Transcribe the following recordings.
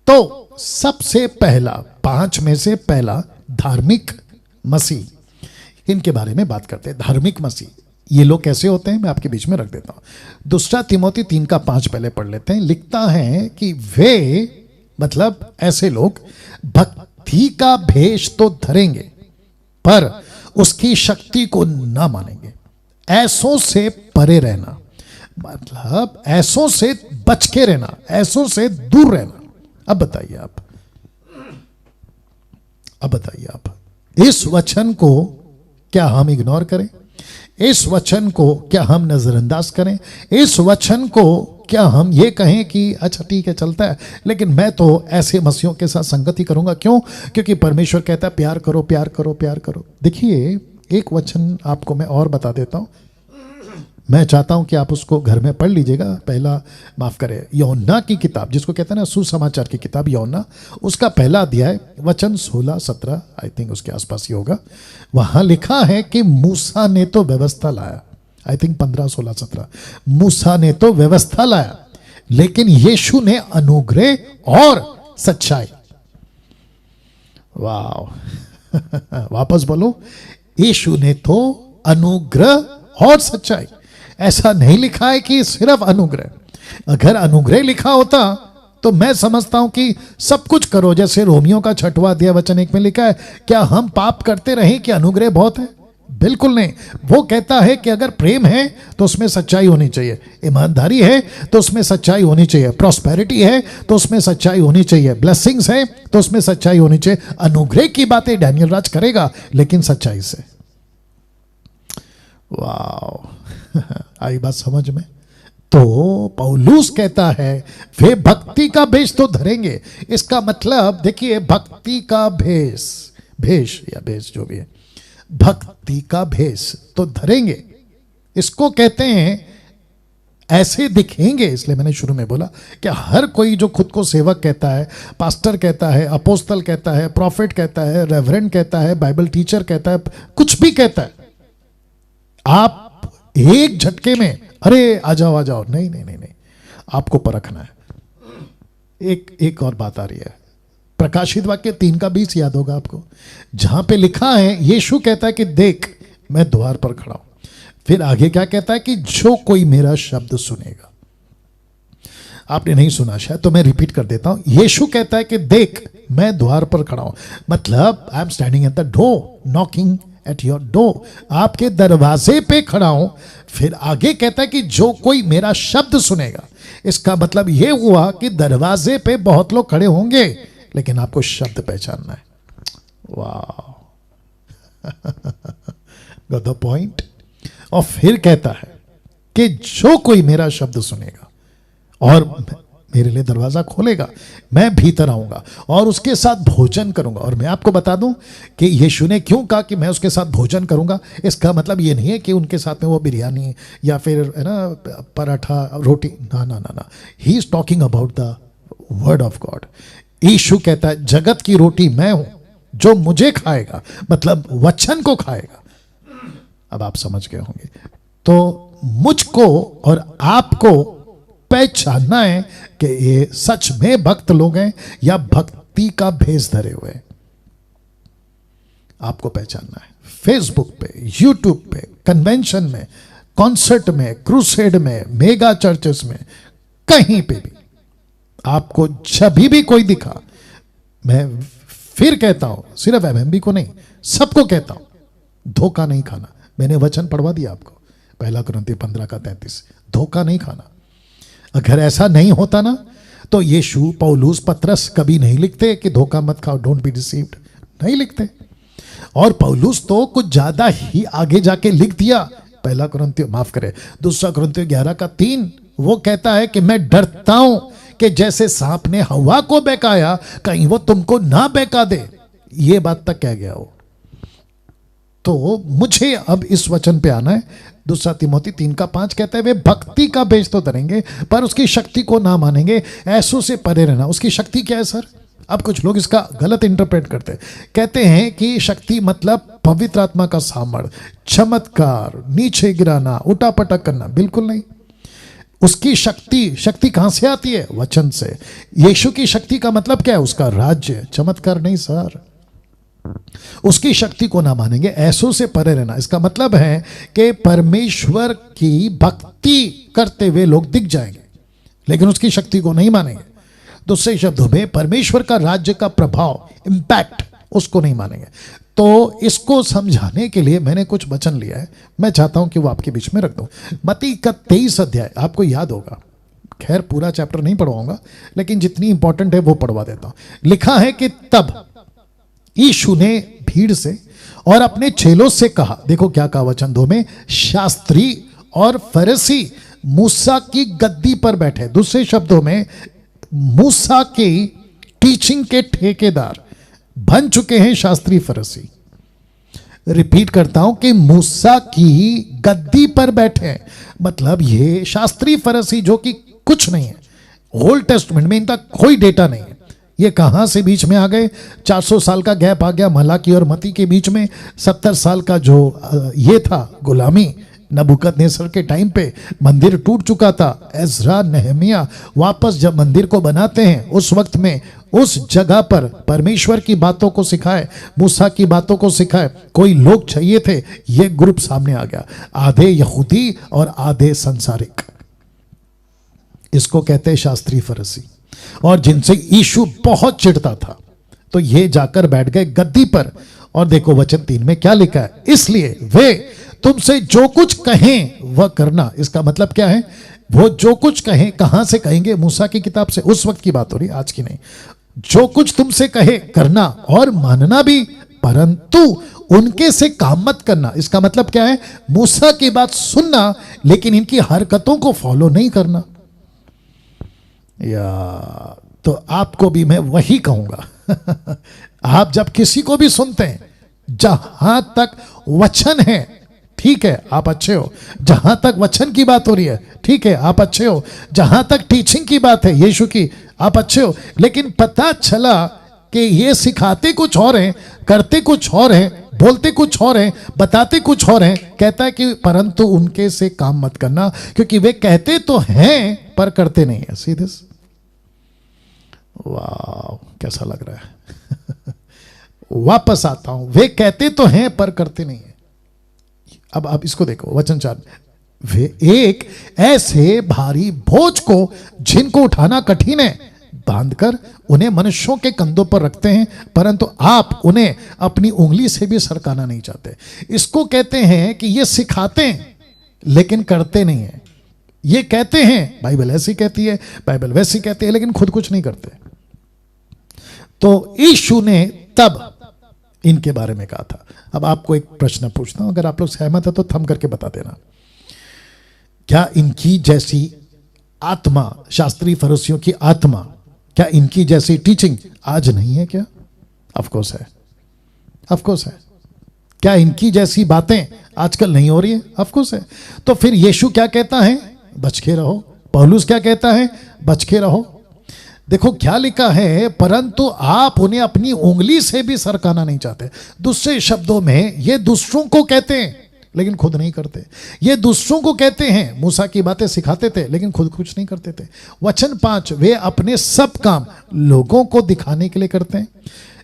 तो सबसे पहला, 5 में से पहला धार्मिक मसीह, इनके बारे में बात करते हैं। धार्मिक मसीह ये लोग कैसे होते हैं, मैं आपके बीच में रख देता हूं। दूसरा तिमोथी 3:5 पहले पढ़ लेते हैं। लिखता है कि वे, मतलब ऐसे लोग, भक्ति का भेष तो धरेंगे पर उसकी शक्ति को ना मानेंगे। ऐसों से परे रहना, मतलब ऐसों से बच के रहना, ऐसों से दूर रहना। अब बताइए आप, इस वचन को क्या हम इग्नोर करें? इस वचन को क्या हम नजरअंदाज करें? इस वचन को क्या हम ये कहें कि अच्छा ठीक है चलता है, लेकिन मैं तो ऐसे मसीहों के साथ संगति करूंगा? क्यों? क्योंकि परमेश्वर कहता है प्यार करो, प्यार करो, प्यार करो। देखिए, एक वचन आपको मैं और बता देता हूं, मैं चाहता हूं कि आप उसको घर में पढ़ लीजिएगा। पहला, माफ करें, यूहन्ना की किताब, जिसको कहते हैं ना सुसमाचार की किताब यूहन्ना, उसका पहला अध्याय वचन 16-17 आई थिंक उसके आसपास ही होगा। वहां लिखा है कि मूसा ने तो व्यवस्था लाया, आई थिंक 15-16-17, मूसा ने तो व्यवस्था लाया, लेकिन यीशु ने अनुग्रह और सच्चाई। वाह वापस बोलो, यीशु ने तो अनुग्रह और सच्चाई। ऐसा नहीं लिखा है कि सिर्फ अनुग्रह। अगर अनुग्रह लिखा होता तो मैं समझता हूं कि सब कुछ करो, जैसे रोमियो का 6वां अध्याय वचन 1 में लिखा है। क्या हम पाप करते रहें कि अनुग्रह बहुत है? बिल्कुल नहीं। वो कहता है कि अगर प्रेम है तो उसमें सच्चाई होनी चाहिए, ईमानदारी है तो उसमें सच्चाई होनी चाहिए, प्रॉस्पेरिटी है तो उसमें सच्चाई होनी चाहिए, ब्लेसिंग्स है तो उसमें सच्चाई होनी चाहिए। अनुग्रह की बातें डैनियल राज करेगा, लेकिन सच्चाई से। वाह आई बात समझ में? तो पौलुस कहता है वे भक्ति का भेष तो धरेंगे। इसका मतलब देखिए, भक्ति का भेष या भेष जो भी है, भक्ति का भेष तो धरेंगे। इसको कहते हैं ऐसे दिखेंगे। इसलिए मैंने शुरू में बोला कि हर कोई जो खुद को सेवक कहता है, पास्टर कहता है, अपोस्तल कहता है, प्रॉफिट कहता है, रेवरेंड कहता है, बाइबल टीचर कहता है, कुछ भी कहता है, आप एक झटके में अरे आ जाओ, नहीं, आपको परखना है। एक और बात आ रही है, प्रकाशित वाक्य 3:20 याद होगा आपको, जहां पे लिखा है, यीशु कहता है कि देख मैं द्वार पर खड़ा हूं। फिर आगे क्या कहता है कि जो कोई मेरा शब्द सुनेगा। आपने नहीं सुना शायद, तो मैं रिपीट कर देता हूं। यीशु कहता है कि देख मैं द्वार पर खड़ा हूं, मतलब I am standing at the door, knocking at your door, आपके दरवाजे पे खड़ा हूं। फिर आगे कहता है कि जो कोई मेरा शब्द सुनेगा। इसका मतलब यह हुआ कि दरवाजे पे बहुत लोग खड़े होंगे, लेकिन आपको शब्द पहचानना है। वाह गॉट द पॉइंट। और फिर कहता है कि जो कोई मेरा शब्द सुनेगा और मेरे लिए दरवाजा खोलेगा, मैं भीतर आऊंगा और उसके साथ भोजन करूंगा। और मैं आपको बता दूं कि यीशु ने क्यों कहा कि मैं उसके साथ भोजन करूंगा। इसका मतलब ये नहीं है कि उनके साथ में वो बिरयानी या फिर है ना पराठा रोटी, ना। He is talking about the word of God. Yeshu कहता है जगत की रोटी मैं हूं, जो मुझे खाएगा, मतलब वचन को खाएगा। अब आप समझ गए होंगे। तो मुझको और आपको पहचानना है कि ये सच में भक्त लोग हैं या भक्ति का भेष धरे हुए हैं। आपको पहचानना है। फेसबुक पे, यूट्यूब पे, कन्वेंशन में, कॉन्सर्ट में, क्रूसेड में, मेगा चर्चेस में, कहीं पे भी आपको जब भी कोई दिखा, मैं फिर कहता हूं, सिर्फ एमएमबी को नहीं, सबको कहता हूं, धोखा नहीं खाना। मैंने वचन पढ़वा दिया आपको, 1 कुरिन्थियों 15:33, धोखा नहीं खाना। अगर ऐसा नहीं होता ना, तो यीशु, पौलुस, पतरस कभी नहीं लिखते कि धोखा मत खाओ, डोंट बी डिसीव्ड, नहीं लिखते। और पौलुस तो कुछ ज्यादा ही आगे जाके लिख दिया। 2 कुरिन्थियों 11:3 वो कहता है कि मैं डरता हूं कि जैसे सांप ने हवा को बहकाया, कहीं वो तुमको ना बहका दे। ये बात तक कह गया वो। तो मुझे अब इस वचन पे आना है। 2 तिमोथी 3:5 कहता है वे भक्ति का भेष तो धरेंगे पर उसकी शक्ति को ना मानेंगे। ऐसों से परे रहना। उसकी शक्ति क्या है सर? अब कुछ लोग इसका गलत इंटरप्रेट करते हैं, कहते हैं कि शक्ति मतलब पवित्र आत्मा का सामर्थ्य, चमत्कार, नीचे गिराना, उठापटक करना। बिल्कुल नहीं। उसकी शक्ति कहां से आती है? वचन से। यीशु की शक्ति का मतलब क्या है? उसका राज्य। चमत्कार नहीं सर। उसकी शक्ति को ना मानेंगे, ऐसों से परे रहना। इसका मतलब है कि परमेश्वर की भक्ति करते हुए लोग दिख जाएंगे, लेकिन उसकी शक्ति को नहीं मानेंगे। दूसरे शब्दों में परमेश्वर का राज्य का प्रभाव, इंपैक्ट, उसको नहीं मानेंगे। तो इसको समझाने के लिए मैंने कुछ वचन लिया है, मैं चाहता हूं कि वो आपके बीच में रख दूं। मत्ती का 23 अध्याय आपको याद होगा, खैर पूरा चैप्टर नहीं पढ़वाऊंगा, लेकिन जितनी इंपॉर्टेंट है वो पढ़वा देता हूं। लिखा है कि तब यीशु ने भीड़ से और अपने चेलों से कहा, देखो क्या कहा वचन 2 में, शास्त्री और फरीसी मूसा की गद्दी पर बैठे। दूसरे शब्दों में मूसा की टीचिंग के ठेकेदार बन चुके हैं शास्त्री फरीसी। रिपीट करता हूं कि मूसा की गद्दी पर बैठे हैं, मतलब ये शास्त्री फरीसी जो कि कुछ नहीं है, ओल्ड टेस्टमेंट में इनका कोई डेटा नहीं है। ये कहां से बीच में आ गए? 400 साल का गैप आ गया मलाकी और मती के बीच में। 70 साल का जो ये था गुलामी नबूकदनेस्सर के टाइम पे, मंदिर टूट चुका था। एजरा नेहमिया वापस जब मंदिर को बनाते हैं, उस वक्त में उस जगह पर परमेश्वर की बातों को सिखाए, मूसा की बातों को सिखाए, कोई लोग चाहिए थे। ये ग्रुप सामने आ गया, आधे यहूदी और आधे संसारिक। इसको कहते हैं शास्त्री फरीसी, और जिनसे यीशु बहुत चिढ़ता था। तो ये जाकर बैठ गए गद्दी पर। और देखो वचन 3 में क्या लिखा है, इसलिए वे तुमसे जो कुछ कहें वह करना। इसका मतलब क्या है? वो जो कुछ कहें, कहां से कहेंगे? मूसा की किताब से। उस वक्त की बात हो रही, आज की नहीं। जो कुछ तुमसे कहे करना और मानना भी, परंतु उनके से काम मत करना। इसका मतलब क्या है? मूसा की बात सुनना, लेकिन इनकी हरकतों को फॉलो नहीं करना। या तो आपको भी मैं वही कहूंगा। आप जब किसी को भी सुनते हैं, जहां तक वचन है ठीक है, आप अच्छे हो। जहां तक वचन की बात हो रही है ठीक है, आप अच्छे हो। जहां तक टीचिंग की बात है यीशु की, आप अच्छे हो। लेकिन पता चला कि ये सिखाते कुछ और हैं, करते कुछ और हैं, बोलते कुछ और हैं, बताते कुछ और हैं। कहता है कि परंतु उनके से काम मत करना, क्योंकि वे कहते तो हैं पर करते नहीं है। सीधे वाह, कैसा लग रहा है? वापस आता हूं, वे कहते तो हैं पर करते नहीं है। अब आप इसको देखो वचन 4, वे एक ऐसे भारी बोझ को जिनको उठाना कठिन है बांधकर उन्हें मनुष्यों के कंधों पर रखते हैं, परंतु आप उन्हें अपनी उंगली से भी सरकाना नहीं चाहते। इसको कहते हैं कि ये सिखाते हैं लेकिन करते नहीं है। ये कहते हैं, बाइबल ऐसी कहती है, बाइबल वैसी कहती है, लेकिन खुद कुछ नहीं करते। तो यीशु ने तब इनके बारे में कहा था। अब आपको एक प्रश्न पूछता हूं, अगर आप लोग सहमत है तो थम करके बता देना। क्या इनकी जैसी आत्मा, शास्त्री फरीसियों की आत्मा, क्या इनकी जैसी टीचिंग आज नहीं है? क्या? ऑफ कोर्स है, ऑफ कोर्स है। क्या इनकी जैसी बातें आजकल नहीं हो रही है? ऑफ कोर्स है। तो फिर यीशु क्या कहता है? बच के रहो। पौलुस क्या कहता है? बच के रहो। देखो क्या लिखा है, परंतु आप उन्हें अपनी उंगली से भी सरकाना नहीं चाहते। दूसरे शब्दों में ये दूसरों को कहते हैं लेकिन खुद नहीं करते। ये दूसरों को कहते हैं, मूसा की बातें सिखाते थे लेकिन खुद कुछ नहीं करते थे। वचन 5, वे अपने सब काम लोगों को दिखाने के लिए करते हैं।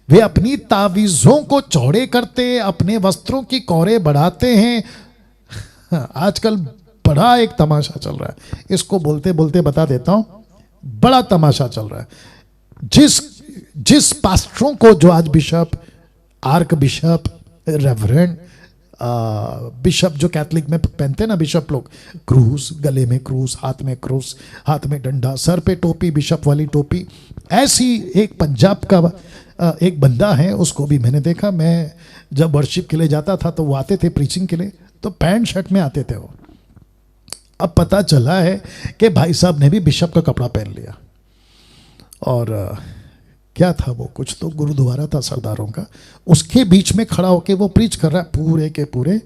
वे अपनी तावीजों को चौड़े करते, अपने वस्त्रों की कौरे बढ़ाते हैं। आजकल बड़ा एक तमाशा चल रहा है, इसको बोलते बोलते बता देता हूं, बड़ा तमाशा चल रहा है। जिस पास्टरों को, जो आज bishop, arc bishop, reverend bishop जो कैथलिक में पहनते ना बिशप लोग, क्रूस, गले में क्रूस, हाथ में क्रूस, हाथ में डंडा, सर पे टोपी, बिशप वाली टोपी। ऐसी एक पंजाब का एक बंदा है, उसको भी मैंने देखा। मैं जब वर्शिप के लिए जाता था तो वो आते थे प्रीचिंग के लिए, तो पैंट शर्ट में आते थे वो। अब पता चला है कि भाई साहब ने भी बिशप का कपड़ा पहन लिया। और क्या था वो, कुछ तो गुरुद्वारा था सरदारों का, उसके बीच में खड़ा होके वो प्रीच कर रहा है पूरे के पूरे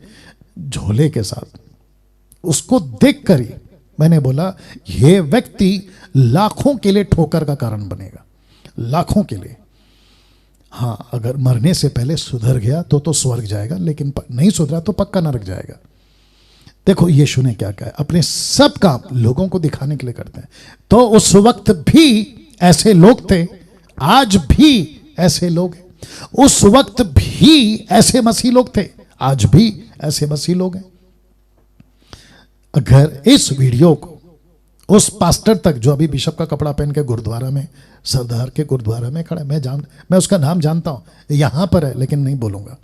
झोले के साथ। उसको देखकर ही मैंने बोला ये व्यक्ति लाखों के लिए ठोकर का कारण बनेगा, लाखों के लिए। हाँ, अगर मरने से पहले सुधर गया तो स्वर्ग जाएगा, लेकिन नहीं सुधरा तो पक्का नरक जाएगा। देखो यीशु ने क्या कहा, अपने सब काम लोगों को दिखाने के लिए करते हैं। तो उस वक्त भी ऐसे लोग थे, आज भी ऐसे लोग हैं। उस वक्त भी ऐसे मसीह लोग थे, आज भी ऐसे मसीह लोग हैं। अगर इस वीडियो को उस पास्टर तक जो अभी बिशप का कपड़ा पहन के गुरुद्वारा में, सरदार के गुरुद्वारा में खड़ा है, मैं उसका नाम जानता हूं, यहां पर है लेकिन नहीं बोलूंगा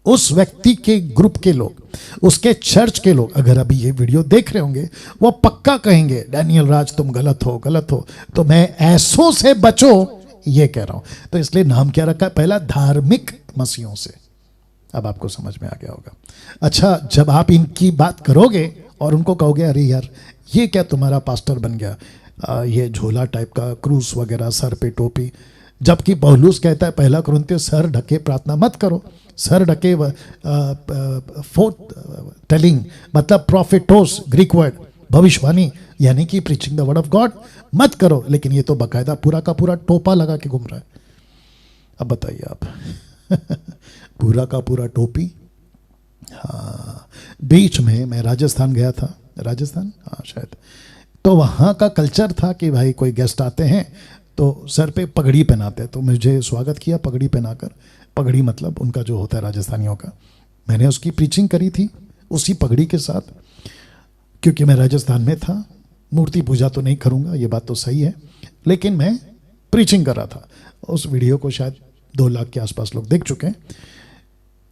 उस व्यक्ति के ग्रुप के लोग, उसके चर्च के लोग अगर अभी ये वीडियो देख रहे होंगे, वो पक्का कहेंगे डैनियल राज तुम गलत हो, गलत हो। तो मैं ऐसों से बचो ये कह रहा हूं। तो इसलिए नाम क्या रखा है, पहला धार्मिक मसीहों से। अब आपको समझ में आ गया होगा। अच्छा, जब आप इनकी बात करोगे और उनको कहोगे अरे यार ये क्या तुम्हारा पास्टर बन गया, ये झोला टाइप का, क्रूस वगैरह, सर पे टोपी, जबकि पौलुस कहता है पहला कुरिन्थियों सर ढके प्रार्थना मत करो। सर ढके फोर्थ टेलिंग मतलब प्रॉफिटोस, ग्रीक वर्ड भविष्यवाणी, यानी कि preaching the word of God मत करो। लेकिन ये तो बाकायदा पूरा का पूरा टोपा लगा के घूम रहा है। अब बताइए आप पूरा का पूरा टोपी। हाँ, बीच में मैं राजस्थान गया था, राजस्थान हाँ शायद, तो वहाँ का कल्चर था कि भाई कोई गेस्ट आते हैं तो सर पे पगड़ी पहनाते हैं। तो मुझे स्वागत किया पगड़ी पहनाकर। पगड़ी मतलब उनका जो होता है राजस्थानियों का। मैंने उसकी प्रीचिंग करी थी उसी पगड़ी के साथ, क्योंकि मैं राजस्थान में था। मूर्ति पूजा तो नहीं करूँगा, ये बात तो सही है, लेकिन मैं प्रीचिंग कर रहा था। उस वीडियो को शायद 2 लाख के आसपास लोग देख चुके हैं।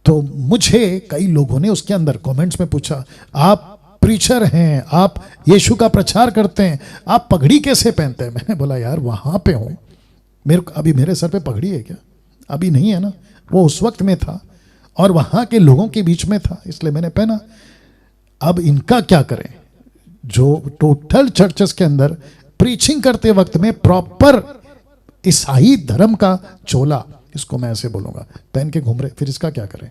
तो मुझे कई लोगों ने उसके अंदर कमेंट्स में पूछा, आप प्रीचर हैं, आप यीशु का प्रचार करते हैं, आप पगड़ी कैसे पहनते हैं? मैंने बोला यार वहाँ पे हूँ, अभी मेरे सर पे पगड़ी है क्या? अभी नहीं है ना, वो उस वक्त में था और वहाँ के लोगों के बीच में था, इसलिए मैंने पहना। अब इनका क्या करें, जो टोटल चर्चेस के अंदर प्रीचिंग करते वक्त में प्रॉपर ईसाई धर्म का चोला, इसको मैं ऐसे बोलूँगा, पहन के घूम रहे, फिर इसका क्या करें?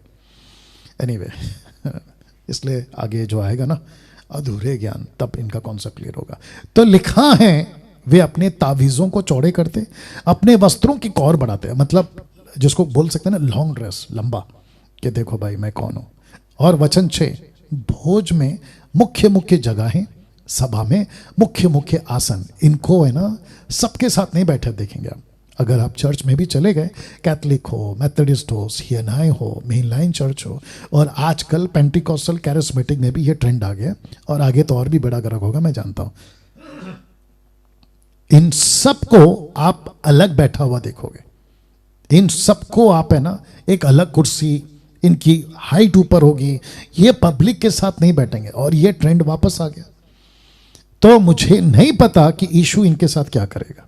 एनीवे इसलिए आगे जो आएगा ना अधूरे ज्ञान, तब इनका कॉन्सेप्ट क्लियर होगा। तो लिखा है वे अपने तावीज़ों को चौड़े करते, अपने वस्त्रों की कौर बढ़ाते, मतलब जिसको बोल सकते हैं ना लॉन्ग ड्रेस, लंबा, कि देखो भाई मैं कौन हूँ। और वचन 6, भोज में मुख्य मुख्य जगहें, सभा में मुख्य मुख्य आसन, इनको है ना सबके साथ नहीं बैठे देखेंगे आप। अगर आप चर्च में भी चले गए, कैथलिक हो, मेथोडिस्ट हो, सीएनआई हो, मेन लाइन चर्च हो, और आजकल पेंटिकॉस्टल कैरिस्मेटिक में भी ये ट्रेंड आ गया, और आगे तो और भी बड़ा ग्रह होगा मैं जानता हूं। इन सबको आप अलग बैठा हुआ देखोगे, इन सबको आप है ना एक अलग कुर्सी, इनकी हाइट ऊपर होगी, ये पब्लिक के साथ नहीं बैठेंगे। और ये ट्रेंड वापस आ गया। तो मुझे नहीं पता कि यीशु इनके साथ क्या करेगा।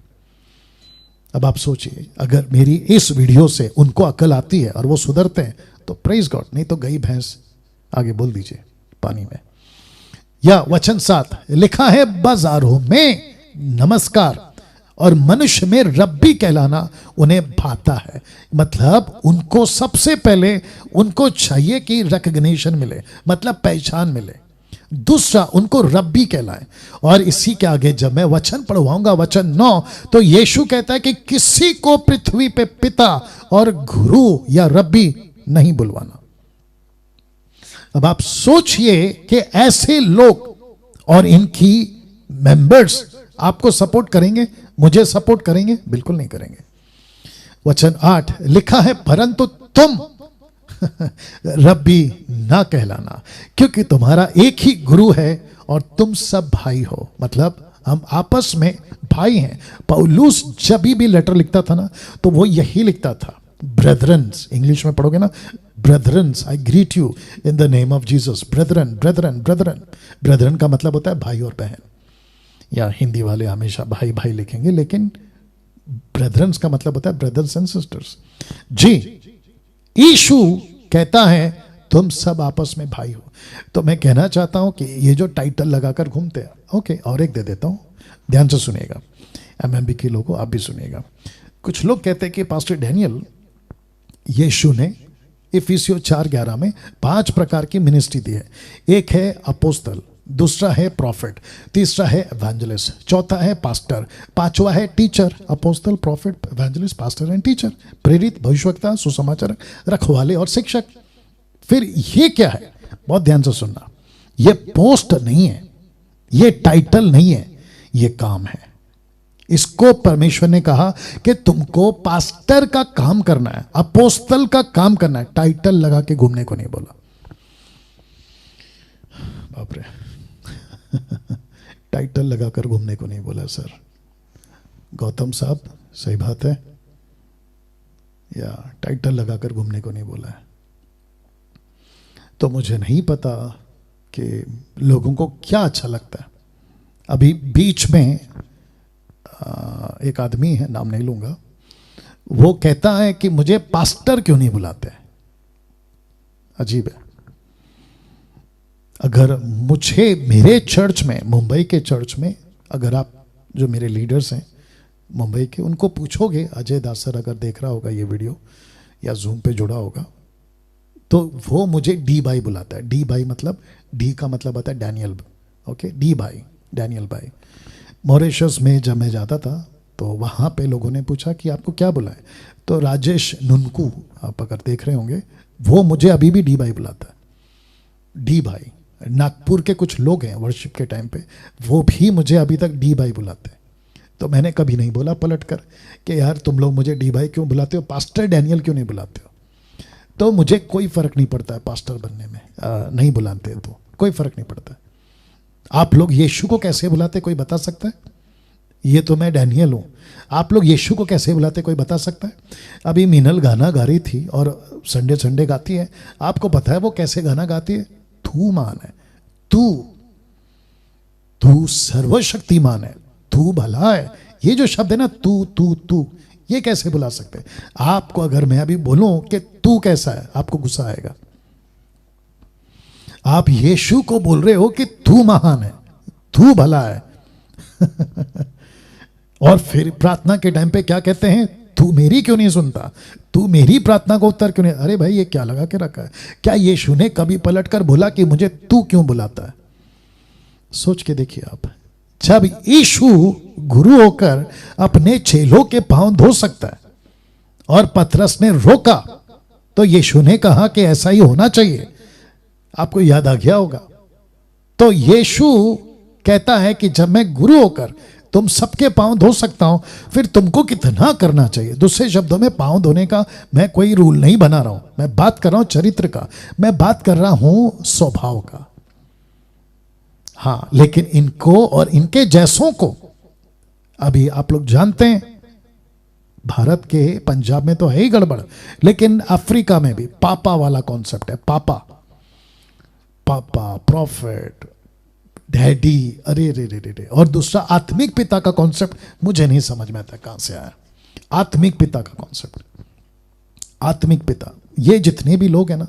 अब आप सोचिए, अगर मेरी इस वीडियो से उनको अकल आती है और वो सुधरते हैं तो प्रेज गॉड, नहीं तो गई भैंस, आगे बोल दीजिए, पानी में। या वचन 7 लिखा है, बाजारों में नमस्कार और मनुष्य में रब्बी कहलाना उन्हें भाता है। मतलब उनको सबसे पहले उनको चाहिए कि रिकग्निशन मिले, मतलब पहचान मिले। दूसरा, उनको रब्बी कहलाए। और इसी के आगे जब मैं वचन पढ़वाऊंगा, वचन 9, तो यीशु कहता है कि किसी को पृथ्वी पे पिता और गुरु या रब्बी नहीं बुलवाना। अब आप सोचिए कि ऐसे लोग और इनकी मेंबर्स आपको सपोर्ट करेंगे, मुझे सपोर्ट करेंगे? बिल्कुल नहीं करेंगे। वचन 8 लिखा है, परंतु तुम रब्बी ना कहलाना, क्योंकि तुम्हारा एक ही गुरु है और तुम सब भाई हो। मतलब हम आपस में भाई हैं। पौलुस जब भी लेटर लिखता था ना, तो वो यही लिखता था, ब्रेदरन्स, इंग्लिश में पढ़ोगे ना, brethrens, I greet you in the name of Jesus. Brethren, brethren, brethren, brethren का मतलब होता है भाई और बहन, या हिंदी वाले हमेशा भाई भाई लिखेंगे, लेकिन ब्रेदरन्स का मतलब होता है ब्रदर्स एंड सिस्टर्स। जी, यीशु कहता है तुम सब आपस में भाई हो। तो मैं कहना चाहता हूं कि ये जो टाइटल लगाकर घूमते हैं, ओके, और एक दे देता हूं, ध्यान से सुनिएगा, एमएमबी के लोगों आप भी सुनिएगा। कुछ लोग कहते हैं कि पास्टर डैनियल, यीशु ने इफिसियों 4:11 में 5 प्रकार की मिनिस्ट्री दी है। एक है अपोस्तल, दूसरा है प्रॉफिट, तीसरा है एवेंजलिस्ट, चौथा है पास्टर, पांचवा है teacher. Apostle, prophet, evangelist, pastor and teacher. प्रेरित, भविष्यवक्ता, सुसमाचारक, रखवाले और शिक्षक। फिर ये क्या है? बहुत ध्यान से सुनना, ये पोस्ट नहीं है, ये टाइटल नहीं है, ये काम है। इसको परमेश्वर ने कहा कि तुमको पास्टर का काम करना है, अपोस्तल का काम करना है। टाइटल लगा के घूमने को नहीं बोला। बाप रे टाइटल लगाकर घूमने को नहीं बोला सर। गौतम साहब सही बात है, या टाइटल लगाकर घूमने को नहीं बोला है। तो मुझे नहीं पता कि लोगों को क्या अच्छा लगता है। अभी बीच में एक आदमी है, नाम नहीं लूंगा, वो कहता है कि मुझे पास्टर क्यों नहीं बुलाते। अजीब है। अगर मुझे मेरे चर्च में, मुंबई के चर्च में, अगर आप जो मेरे लीडर्स हैं मुंबई के, उनको पूछोगे, अजय दास सर अगर देख रहा होगा ये वीडियो या जूम पे जुड़ा होगा, तो वो मुझे डी भाई बुलाता है। डी भाई मतलब, डी का मतलब आता है डैनियल, ओके, डी भाई, डैनियल भाई। मॉरिशस में जब मैं जाता था तो वहाँ पे लोगों ने पूछा कि आपको क्या बुलाए, तो राजेश नुनकू, आप अगर देख रहे होंगे, वो मुझे अभी भी डी भाई बुलाता है। डी भाई, नागपुर के कुछ लोग हैं वर्शिप के टाइम पे, वो भी मुझे अभी तक डी भाई बुलाते हैं। तो मैंने कभी नहीं बोला पलट कर कि यार तुम लोग मुझे डी भाई क्यों बुलाते हो, पास्टर डैनियल क्यों नहीं बुलाते हो। तो मुझे कोई फर्क नहीं पड़ता है पास्टर बनने में, नहीं बुलाते तो कोई फर्क नहीं पड़ता है। आप लोग यीशु को कैसे बुलाते, कोई बता सकता है? ये तो मैं डैनियल हूँ, आप लोग यीशु को कैसे बुलाते, कोई बता सकता है? अभी मीनल गाना गा रही थी और संडे संडे गाती है, आपको पता है वो कैसे गाना गाती है? तू मान है, तू सर्वशक्तिमान है, तू भला है। ये जो शब्द है ना, तू, ये कैसे बुला सकते हैं? आपको अगर मैं अभी बोलूं कि तू कैसा है, आपको गुस्सा आएगा। आप यीशु को बोल रहे हो कि तू महान है, तू भला है और फिर प्रार्थना के टाइम पे क्या कहते हैं? तू मेरी क्यों नहीं सुनता, तू मेरी प्रार्थना को उत्तर क्यों नहीं। अरे भाई ये क्या लगा के रखा है? क्या यीशु ने कभी पलट कर बोला कि मुझे तू क्यों बुलाता है? सोच के देखिए आप। जब यीशु गुरु होकर अपने चेलों के पांव धो सकता है और पतरस ने रोका, तो यीशु ने कहा कि ऐसा ही होना चाहिए। आपको याद आ गया होगा। तो यीशु कहता है कि जब मैं गुरु होकर तुम सबके पांव धो सकता हूं, फिर तुमको कितना करना चाहिए। दूसरे शब्दों में, पांव धोने का मैं कोई रूल नहीं बना रहा हूं, मैं बात कर रहा हूं चरित्र का, मैं बात कर रहा हूं स्वभाव का। हाँ, लेकिन इनको और इनके जैसों को अभी आप लोग जानते हैं, भारत के पंजाब में तो है ही गड़बड़, लेकिन अफ्रीका में भी पापा वाला कॉन्सेप्ट है। पापा, प्रॉफिट, डैडी, अरे रे रे रे। और दूसरा आत्मिक पिता का कॉन्सेप्ट मुझे नहीं समझ में आता कहां से आया। आत्मिक पिता का कॉन्सेप्ट, आत्मिक पिता, ये जितने भी लोग हैं ना,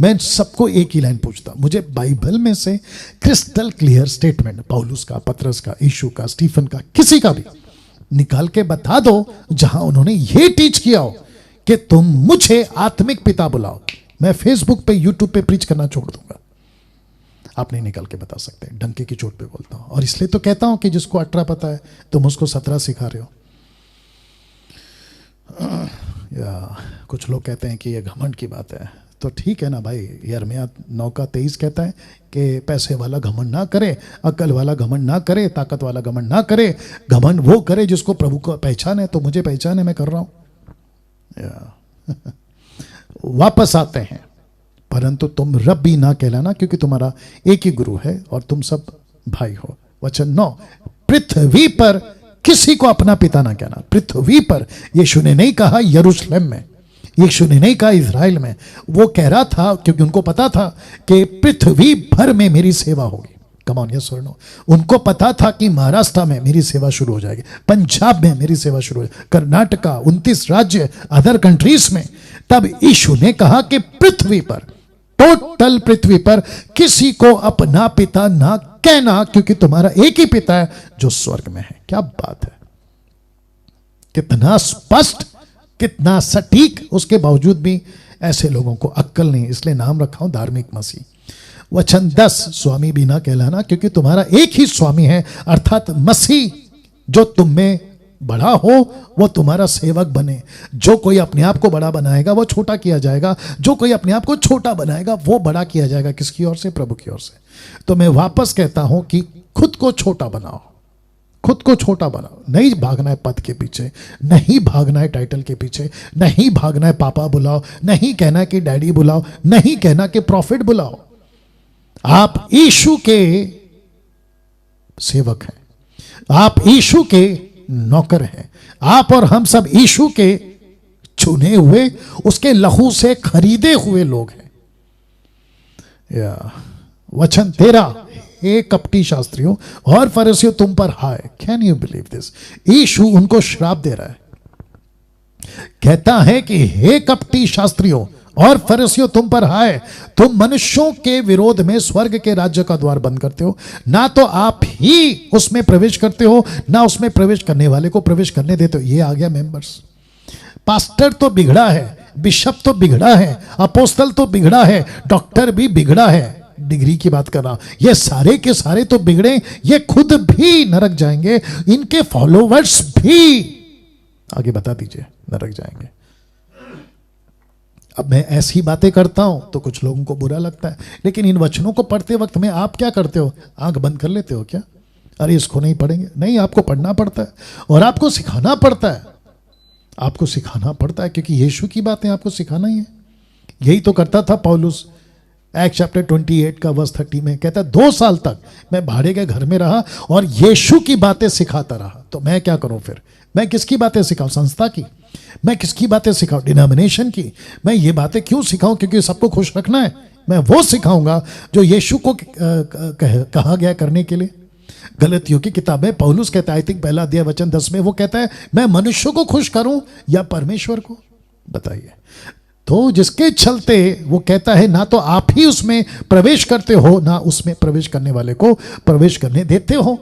मैं सबको एक ही लाइन पूछता, मुझे बाइबल में से क्रिस्टल क्लियर स्टेटमेंट, पौलुस का, पतरस का, यीशु का, स्टीफन का, किसी का भी निकाल के बता दो जहां उन्होंने ये टीच किया हो कि तुम मुझे आत्मिक पिता बुलाओ। मैं फेसबुक पे, यूट्यूब पे प्रीच करना छोड़ दूंगा। आप नहीं निकाल के बता सकते, डंके की चोट पे बोलता हूं। और इसलिए तो कहता हूं कि जिसको 18 पता है तुम उसको 17 सिखा रहे हो। या कुछ लोग कहते हैं कि ये घमंड की बात है, तो ठीक है ना भाई। यिर्मयाह 9:23 कहता है कि पैसे वाला घमंड ना करे, अक्ल वाला घमंड ना करे, ताकत वाला घमंड ना करे। घमंड वो करे जिसको प्रभु को पहचान है। तो मुझे पहचान है, मैं कर रहा हूं। वापस आते हैं, परंतु तुम रब्बी ना कहलाना, क्योंकि तुम्हारा एक ही गुरु है और तुम सब भाई हो। वचन 9, पृथ्वी पर किसी को अपना पिता ना कहना। पृथ्वी पर, यीशु ने नहीं कहा यरूशलेम में, यीशु ने नहीं कहा इजराइल में। वो कह रहा था क्योंकि उनको पता था कि पृथ्वी भर में मेरी सेवा होगी। कम ऑन, यस और नो। उनको पता था कि महाराष्ट्र में मेरी सेवा शुरू हो जाएगी, पंजाब में मेरी सेवा शुरू हो जाएगी, कर्नाटका, 29 राज्य, अदर कंट्रीज में। तब यीशु ने कहा कि पृथ्वी पर, टोटल पृथ्वी पर किसी को अपना पिता ना कहना, क्योंकि तुम्हारा एक ही पिता है जो स्वर्ग में है। क्या बात है, कितना स्पष्ट, कितना सटीक। उसके बावजूद भी ऐसे लोगों को अक्ल नहीं, इसलिए नाम रखा हूं धार्मिक मसीह। वचन 10, स्वामी भी ना कहलाना, क्योंकि तुम्हारा एक ही स्वामी है, अर्थात मसीह जो तुम में बड़ा हो वो तुम्हारा सेवक बने। जो कोई अपने आप को बड़ा बनाएगा वो छोटा किया जाएगा, जो कोई अपने आप को छोटा बनाएगा वो बड़ा किया जाएगा। किसकी ओर से? प्रभु की ओर से। तो मैं वापस कहता हूं कि खुद को छोटा बनाओ, खुद को छोटा बनाओ। नहीं भागना है पद के पीछे, नहीं भागना है टाइटल के पीछे, नहीं भागना है पापा बुलाओ, नहीं कहना कि डैडी बुलाओ, नहीं कहना कि प्रॉफिट बुलाओ। आप यीशु के सेवक हैं, आप यीशु के नौकर हैं। आप और हम सब यीशु के चुने हुए, उसके लहू से खरीदे हुए लोग हैं। वचन 13, हे कपटी शास्त्रियों और फरीसियों तुम पर हाय। Can you believe this? Yeshu उनको श्राप दे रहा है, कहता है कि हे कपटी शास्त्रियों और फरीसियों तुम पर हाय, तुम मनुष्यों के विरोध में स्वर्ग के राज्य का द्वार बंद करते हो। ना तो आप ही उसमें प्रवेश करते हो, ना उसमें प्रवेश करने वाले को प्रवेश करने देते हो। ये आ गया मेंबर्स। पास्टर तो बिगड़ा है, बिशप तो बिगड़ा है, अपोस्तल तो बिगड़ा है, डॉक्टर भी बिगड़ा है, डिग्री की बात कर रहा हूं। ये सारे के सारे तो बिगड़े, ये खुद भी नरक जाएंगे, इनके फॉलोवर्स भी, आगे बता दीजिए, नरक जाएंगे। अब मैं ऐसी बातें करता हूं तो कुछ लोगों को बुरा लगता है, लेकिन इन वचनों को पढ़ते वक्त में आप क्या करते हो? आंख बंद कर लेते हो क्या? अरे इसको नहीं पढ़ेंगे। नहीं, आपको पढ़ना पड़ता है और आपको सिखाना पड़ता है। आपको सिखाना पड़ता है क्योंकि यीशु की बातें आपको सिखाना ही है। यही तो करता था पौलुस। एक्ट चैप्टर 28 का वर्स 30 में कहता है 2 साल तक मैं भाड़े के घर में रहा और यीशु की बातें सिखाता रहा। तो मैं क्या करूं फिर? मैं किसकी बातें सिखाऊं? संस्था की? मैं किसकी बातें सिखाऊं? डिनोमिनेशन की? मैं ये बातें क्यों सिखाऊं? क्योंकि सबको खुश रखना है। मैं वो सिखाऊंगा जो यीशु को कहा गया करने के लिए। गलतियों की किताब में पौलुस कहता है, आई थिंक पहला अध्याय वचन 10 में वो कहता है, मैं मनुष्यों को खुश करूं या परमेश्वर को? बताइए। तो जिसके चलते वो कहता है ना तो आप ही उसमें प्रवेश करते हो, ना उसमें प्रवेश करने वाले को प्रवेश करने देते हो।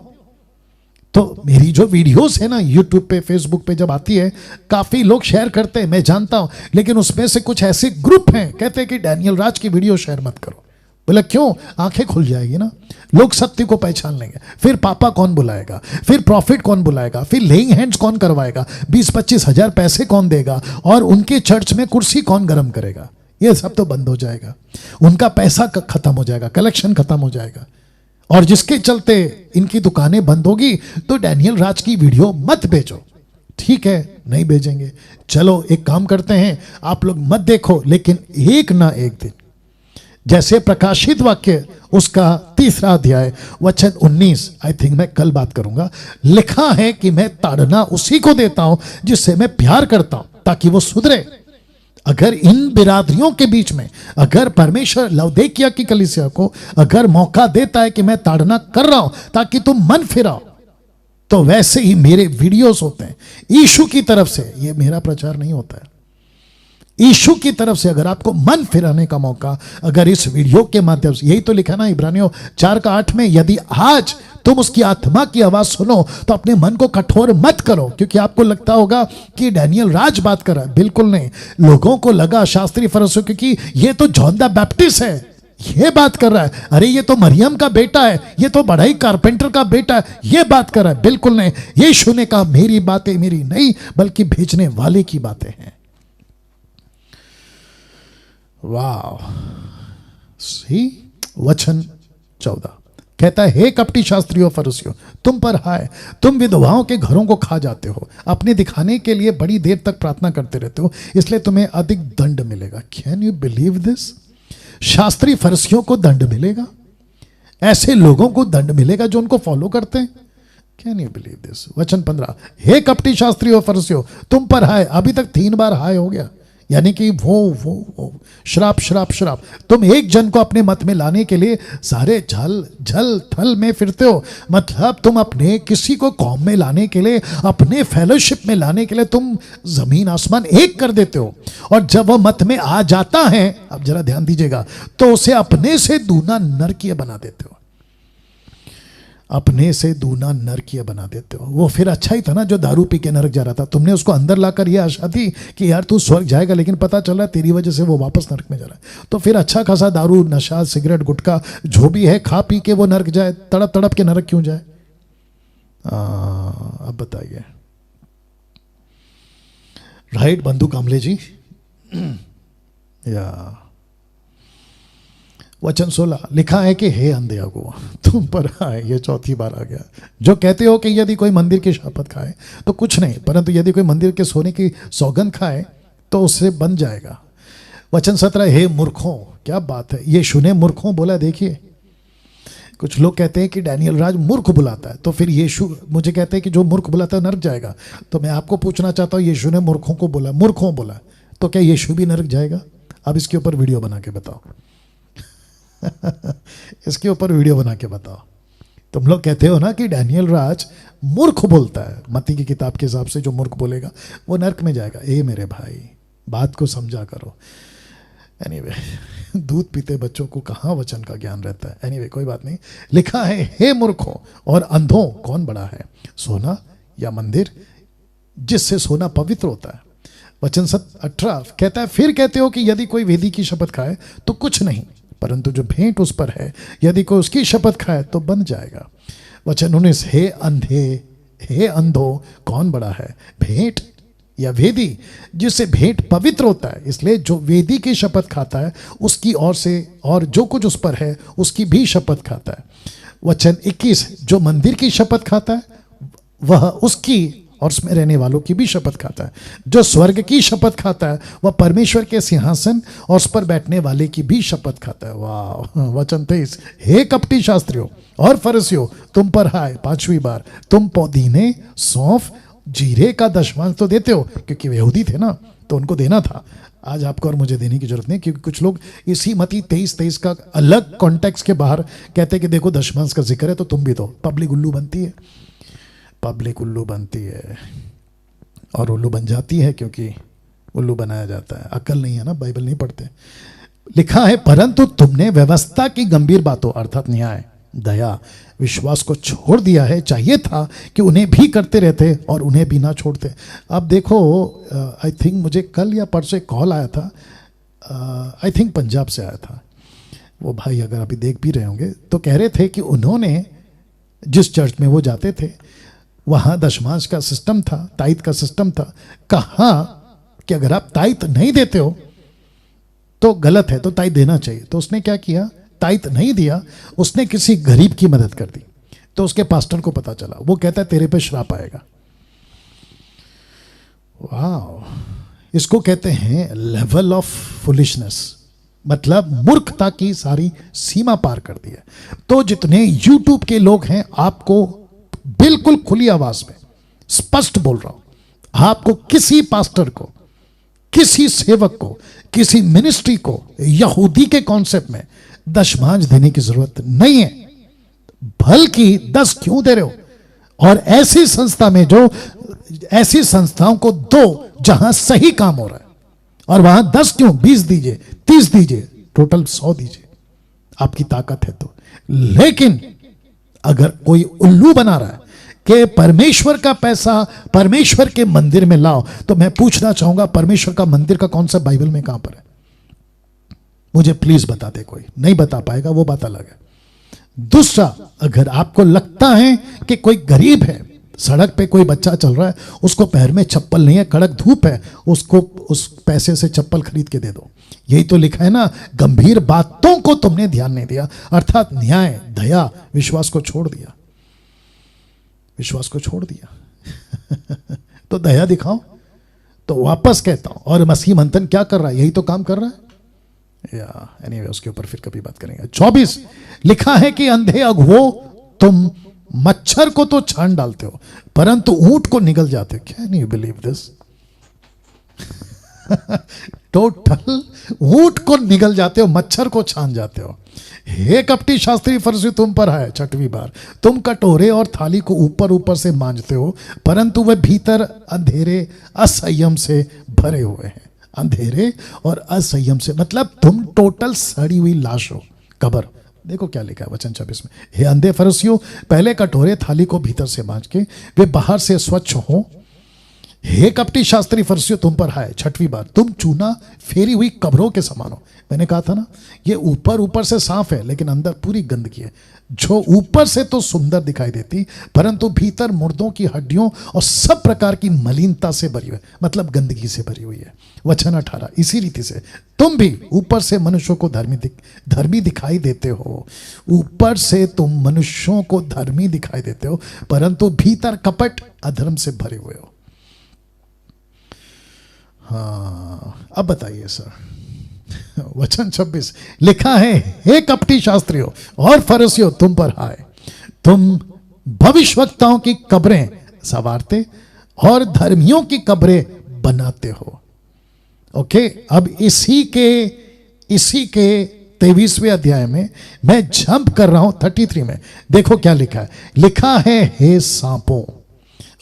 तो मेरी जो वीडियोस है ना यूट्यूब पे, फेसबुक पे जब आती है, काफी लोग शेयर करते हैं, मैं जानता हूं, लेकिन उसमें से कुछ ऐसे ग्रुप हैं कहते हैं कि डैनियल राज की वीडियो शेयर मत करो। बोले क्यों? आंखें खुल जाएगी ना, लोग सत्य को पहचान लेंगे। फिर पापा कौन बुलाएगा, फिर प्रॉफिट कौन बुलाएगा, फिर लेइंग हैंड्स कौन करवाएगा, 20-25 हजार पैसे कौन देगा, और उनके चर्च में कुर्सी कौन गर्म करेगा? ये सब तो बंद हो जाएगा, उनका पैसा खत्म हो जाएगा, कलेक्शन खत्म हो जाएगा। और जिसके चलते इनकी दुकानें बंद होगी, तो डैनियल राज की वीडियो मत भेजो। ठीक है, नहीं भेजेंगे। चलो एक काम करते हैं, आप लोग मत देखो, लेकिन एक ना एक दिन, जैसे प्रकाशित वाक्य उसका 3 अध्याय वचन 19, आई थिंक मैं कल बात करूंगा, लिखा है कि मैं ताड़ना उसी को देता हूं जिससे मैं प्यार करता हूं, ताकि वो सुधरे। अगर इन बिरादरियों के बीच में अगर परमेश्वर लवोदिकिया की कलीसिया को अगर मौका देता है कि मैं ताड़ना कर रहा हूं ताकि तुम मन फिराओ, तो वैसे ही मेरे वीडियोस होते हैं यीशु की तरफ से। ये मेरा प्रचार नहीं होता है, यीशु की तरफ से अगर आपको मन फिराने का मौका अगर इस वीडियो के माध्यम से, यही तो लिखा ना इब्रानियों 4:8 में, यदि आज तुम उसकी आत्मा की आवाज सुनो तो अपने मन को कठोर मत करो। क्योंकि आपको लगता होगा कि डैनियल राज बात कर रहा है, बिल्कुल नहीं। लोगों को लगा शास्त्री फरीसियों क्योंकि ये तो जॉन द बैप्टिस्ट है, ये बात कर रहा है, अरे ये तो मरियम का बेटा है, ये तो बढ़ई कारपेंटर का बेटा है, ये बात कर रहा है। बिल्कुल नहीं। यीशु ने कहा मेरी बातें मेरी नहीं बल्कि भेजने वाले की बातें हैं। वाह। सी वचन 14 कहता है, हे कपटी शास्त्रियों फरीसियों तुम पर हाय, तुम विधवाओं के घरों को खा जाते हो, अपने दिखाने के लिए बड़ी देर तक प्रार्थना करते रहते हो, इसलिए तुम्हें अधिक दंड मिलेगा। Can you believe this? शास्त्री फरीसियों को दंड मिलेगा, ऐसे लोगों को दंड मिलेगा जो उनको फॉलो करते हैं। Can you believe this? वचन 15, हे कपटी शास्त्रियों फरीसियों तुम पर हाय, अभी तक 3 बार हाय हो गया, यानी कि वो श्राप श्राप श्राप। तुम एक जन को अपने मत में लाने के लिए सारे झल थल में फिरते हो। मतलब तुम अपने किसी को कौम में लाने के लिए, अपने फेलोशिप में लाने के लिए तुम जमीन आसमान एक कर देते हो, और जब वह मत में आ जाता है, अब जरा ध्यान दीजिएगा, तो उसे अपने से दूना नरकीय बना देते हो। अपने से दूना नरकीय बना देते हो। वो फिर अच्छा ही था ना जो दारू पी के नरक जा रहा था, तुमने उसको अंदर लाकर यह आशा थी कि यार तू स्वर्ग जाएगा, लेकिन पता चल रहा है तेरी वजह से वो वापस नरक में जा रहा है। तो फिर अच्छा खासा दारू नशा सिगरेट गुटखा जो भी है खा पी के वो नरक जाए, तड़प तड़प के नरक क्यों जाए? अब बताइए। राइट बंधु कामले जी। या वचन 16 लिखा है कि हे अंधे अगुआ तुम पर आए, ये चौथी बार आ गया, जो कहते हो कि यदि कोई मंदिर की शपथ खाए तो कुछ नहीं, परंतु यदि कोई मंदिर के सोने की सौगंध खाए तो उससे बन जाएगा। वचन 17 हे मूर्खों, क्या बात है, यीशु ने मूर्खों बोला। देखिए कुछ लोग कहते हैं कि डैनियल राज मूर्ख बुलाता है, तो फिर यीशु मुझे कहते हैं कि जो मूर्ख बुलाता है नरक जाएगा। तो मैं आपको पूछना चाहता हूँ, यीशु ने मूर्खों को बोला, मूर्खों बोला, तो क्या यीशु भी नरक जाएगा? अब इसके ऊपर वीडियो बना के बताओ। इसके ऊपर वीडियो बना के बताओ। तुम लोग कहते हो ना कि डैनियल राज मूर्ख बोलता है, मत्ती की किताब के हिसाब से जो मूर्ख बोलेगा वो नरक में जाएगा। ए मेरे भाई, बात को समझा करो। एनीवे, दूध पीते बच्चों को कहाँ वचन का ज्ञान रहता है। एनीवे, कोई बात नहीं। लिखा है हे मूर्खों और अंधों, कौन बड़ा है, सोना या मंदिर जिससे सोना पवित्र होता है? वचन 18 कहता है फिर कहते हो कि यदि कोई वेदी की शपथ खाए तो कुछ नहीं, परंतु जो भेंट उस पर है यदि कोई उसकी शपथ खाए तो बन जाएगा। वचन 19 हे अंधे, हे अंधो, कौन बड़ा है, भेंट या वेदी जिससे भेंट पवित्र होता है? इसलिए जो वेदी की शपथ खाता है उसकी ओर से और जो कुछ उस पर है उसकी भी शपथ खाता है। वचन 21 जो मंदिर की शपथ खाता है वह उसकी और उसमें रहने वालों की भी शपथ खाता है। जो स्वर्ग की शपथ खाता है वह परमेश्वर के सिंहासन और उस पर बैठने वाले की भी शपथ खाता है। वाह। वचन 23 हे कपटी शास्त्रियों और फरीसियों, तुम पर हाय, पांचवी बार, तुम पुदीने, सौंफ, जीरे का दशमांश तो देते हो, क्योंकि वे यहूदी थे ना, तो उनको देना था। आज आपको और मुझे देने की जरूरत नहीं, क्योंकि कुछ लोग इसी मत्ती 23 का अलग कॉन्टेक्स्ट के बाहर कहते हैं कि देखो दशमांश का जिक्र है तो तुम भी दो। पब्लिक उल्लू बनती है, पब्लिक उल्लू बनती है, और उल्लू बन जाती है क्योंकि उल्लू बनाया जाता है। अकल नहीं है ना, बाइबल नहीं पढ़ते। लिखा है परंतु तुमने व्यवस्था की गंभीर बातों अर्थात न्याय, दया, विश्वास को छोड़ दिया है। चाहिए था कि उन्हें भी करते रहते और उन्हें भी ना छोड़ते। अब देखो, आई थिंक मुझे कल या परसों कॉल आया था, आई थिंक पंजाब से आया था। वो भाई अगर अभी देख भी रहे होंगे तो कह रहे थे कि उन्होंने जिस चर्च में वो जाते थे वहाँ दशमांश का सिस्टम था, ताइत का सिस्टम था। कहा कि अगर आप ताइत नहीं देते हो तो गलत है, तो ताइत देना चाहिए। तो उसने क्या किया, ताइत नहीं दिया, उसने किसी गरीब की मदद कर दी। तो उसके पास्टर को पता चला, वो कहता है तेरे पे श्राप आएगा। वाह, इसको कहते हैं लेवल ऑफ फुलिशनेस, मतलब मूर्खता की सारी सीमा पार कर दी है। तो जितने यूट्यूब के लोग हैं, आपको बिल्कुल खुली आवाज में स्पष्ट बोल रहा हूं, आपको किसी पास्टर को, किसी सेवक को, किसी मिनिस्ट्री को यहूदी के कॉन्सेप्ट में दशमांश देने की जरूरत नहीं है। बल्कि 10 क्यों दे रहे हो? और ऐसी संस्था में, जो ऐसी संस्थाओं को दो जहां सही काम हो रहा है, और वहां 10 क्यों, 20 दीजिए, 30 दीजिए, टोटल 100 दीजिए, आपकी ताकत है तो। लेकिन अगर कोई उल्लू बना रहा है कि परमेश्वर का पैसा परमेश्वर के मंदिर में लाओ, तो मैं पूछना चाहूंगा परमेश्वर का मंदिर का कौन सा बाइबल में कहां पर है? मुझे प्लीज बता दे। कोई नहीं बता पाएगा, वो बात अलग है। दूसरा, अगर आपको लगता है कि कोई गरीब है, सड़क पे कोई बच्चा चल रहा है, उसको पैर में चप्पल नहीं है, कड़क धूप है, उसको उस पैसे से चप्पल खरीद के दे दो। यही तो लिखा है ना, गंभीर बातों को तुमने ध्यान नहीं दिया, अर्थात न्याय, दया, विश्वास को छोड़ दिया, विश्वास को छोड़ दिया। तो दया दिखाओ। तो वापस कहता हूं, और मसीह मंथन क्या कर रहा है? यही तो काम कर रहा है। या एनीवे, उसके ऊपर फिर कभी बात करेंगे। 24 लिखा है कि अंधे अगुओ, तुम मच्छर को तो छान डालते हो परंतु ऊंट को निगल जाते हो। Can you believe this? Total ऊंट को निगल जाते हो, मच्छर को छान जाते हो। हे कपटी शास्त्री फरीसी, तुम पर है, 6वीं बार, तुम कटोरे और थाली को ऊपर ऊपर से मांजते हो परंतु वह भीतर अंधेरे असंयम से भरे हुए हैं। अंधेरे और असंयम से मतलब तुम टोटल सड़ी हुई लाश हो, कब्र। देखो क्या लिखा है वचन 26 में, हे अंधे फरीसियों, पहले कटोरे थाली को भीतर से मांज के वे बाहर से स्वच्छ हो, हे कपटी शास्त्री फरसियों तुम पर हाय, 6वीं बार, तुम चूना फेरी हुई कब्रों के समान हो। मैंने कहा था ना, ये ऊपर ऊपर से साफ है लेकिन अंदर पूरी गंदगी है। जो ऊपर से तो सुंदर दिखाई देती, परंतु भीतर मुर्दों की हड्डियों और सब प्रकार की मलिनता से भरी हुई, मतलब गंदगी से भरी हुई है। वचन 18, इसी रीति से तुम भी ऊपर से मनुष्यों को धर्मी दिखाई देते हो। ऊपर से तुम मनुष्यों को धर्मी दिखाई देते हो, परंतु भीतर कपट अधर्म से भरे हुए हो। हाँ, अब बताइए सर। वचन 26, लिखा है, हे कपटी शास्त्रियों और फरीसियों तुम पर हाय, तुम भविष्यवक्ताओं की कब्रें संवारते और धर्मियों की कब्रें बनाते हो। ओके, अब इसी के 23वें अध्याय में मैं जंप कर रहा हूं 33 में। देखो क्या लिखा है। लिखा है, हे सांपों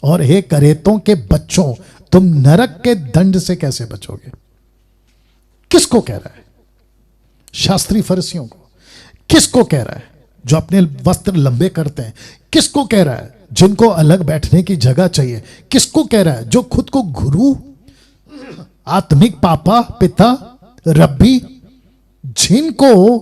और हे करेतों के बच्चों, तुम नरक के दंड से कैसे बचोगे। किसको कह रहा है? शास्त्री फरीसियों को। किसको कह रहा है? जो अपने वस्त्र लंबे करते हैं। किसको कह रहा है? जिनको अलग बैठने की जगह चाहिए। किसको कह रहा है? जो खुद को गुरु, आत्मिक पापा, पिता, रब्बी, जिनको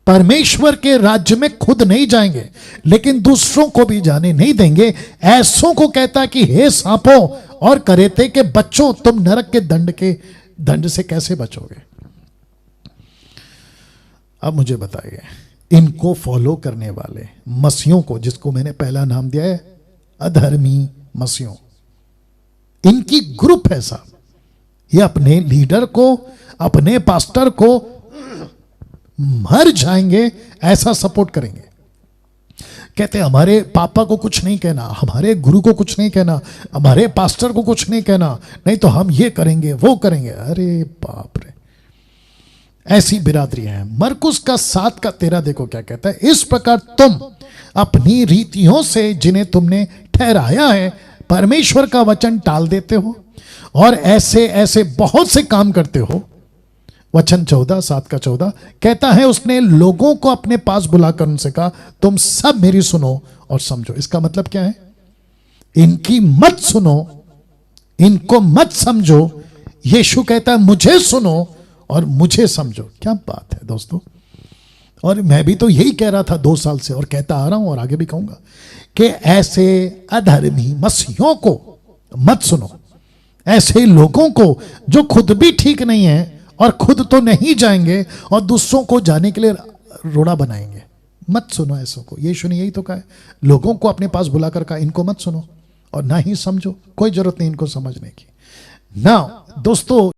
परमेश्वर के राज्य में खुद नहीं जाएंगे लेकिन दूसरों को भी जाने नहीं देंगे, ऐसों को कहता है कि हे सांपों और करेते के बच्चों, तुम नरक के दंड से कैसे बचोगे। अब मुझे बताइए, इनको फॉलो करने वाले मसीहों को, जिसको मैंने पहला नाम दिया है अधर्मी मसीहों, इनकी ग्रुप है साहब। ये अपने लीडर को, अपने पास्टर को मर जाएंगे ऐसा सपोर्ट करेंगे। कहते हैं हमारे पापा को कुछ नहीं कहना, हमारे गुरु को कुछ नहीं कहना, हमारे पास्टर को कुछ नहीं कहना, नहीं तो हम ये करेंगे वो करेंगे। अरे बाप रे, ऐसी बिरादरी है। मरकुस का 7:13 देखो क्या कहता है। इस प्रकार तुम अपनी रीतियों से जिन्हें तुमने ठहराया है परमेश्वर का वचन टाल देते हो और ऐसे ऐसे बहुत से काम करते हो। वचन 7:14 कहता है, उसने लोगों को अपने पास बुलाकर उनसे कहा, तुम सब मेरी सुनो और समझो। इसका मतलब क्या है? इनकी मत सुनो, इनको मत समझो। यीशु कहता है मुझे सुनो और मुझे समझो। क्या बात है दोस्तों। और मैं भी तो यही कह रहा था 2 साल से और कहता आ रहा हूं और आगे भी कहूंगा कि ऐसे अधर्मी मसीहों को मत सुनो, ऐसे लोगों को जो खुद भी ठीक नहीं है और खुद तो नहीं जाएंगे और दूसरों को जाने के लिए रोड़ा बनाएंगे। मत सुनो ऐसों को। यीशु ने यही तो कहा है, लोगों को अपने पास बुलाकर कहा इनको मत सुनो और ना ही समझो। कोई जरूरत नहीं इनको समझने की। ना दोस्तों,